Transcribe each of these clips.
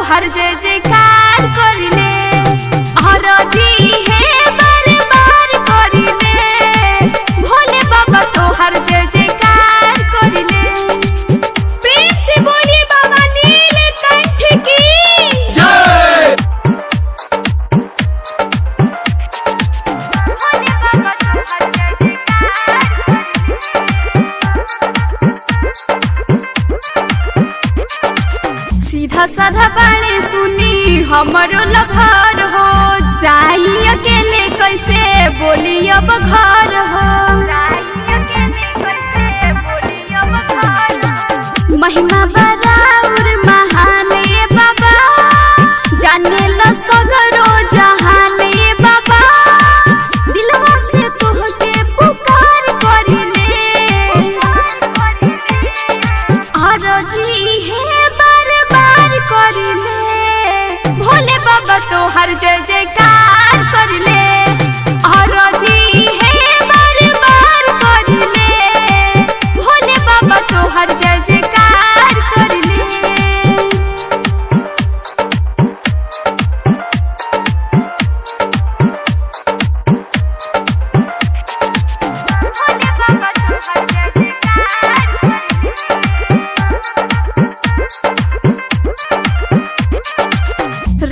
तोहर जय जयकार करिले हरजी है बार बार करिले भोले बाबा तोहर जय जयकार करिले। प्रेम से बोलिए बाबा नीलकंठ की जय। भोले बाबा तोहर जय जयकार सीधा साधा बाणे सुनी हमरो लभर हो जाई अकेले कैसे बोली अब घर हो महिमा बराबर महान ये बाबा जाने ला सगरो जहान ये बाबा दिलवा से तोहके पुकार करिले हरजी है बार बार करिले भोले बाबा तोहर जय जयकार करिले हरजी है बार बार करिले भोले बाबा तोहर जय जयकार करिले। भोले बाबा तोहर जय जयकार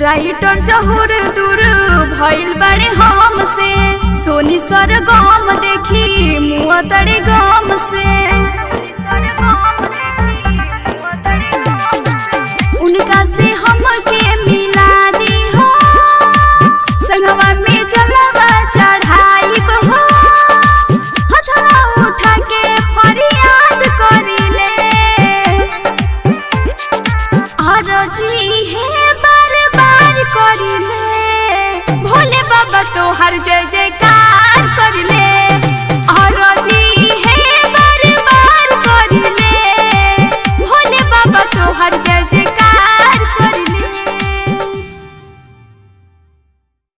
राइटर जहुर दूर भइल बड़े हमसे सोनी सर गम देखी मुँह तड़े गम से उनका से हमके मिला दी हो संगवा में जलवा चढ़ाई हो हथवा उठा के फरियाद करिले हरजी है बार बार करिले भोले बाबा तोहर जय जय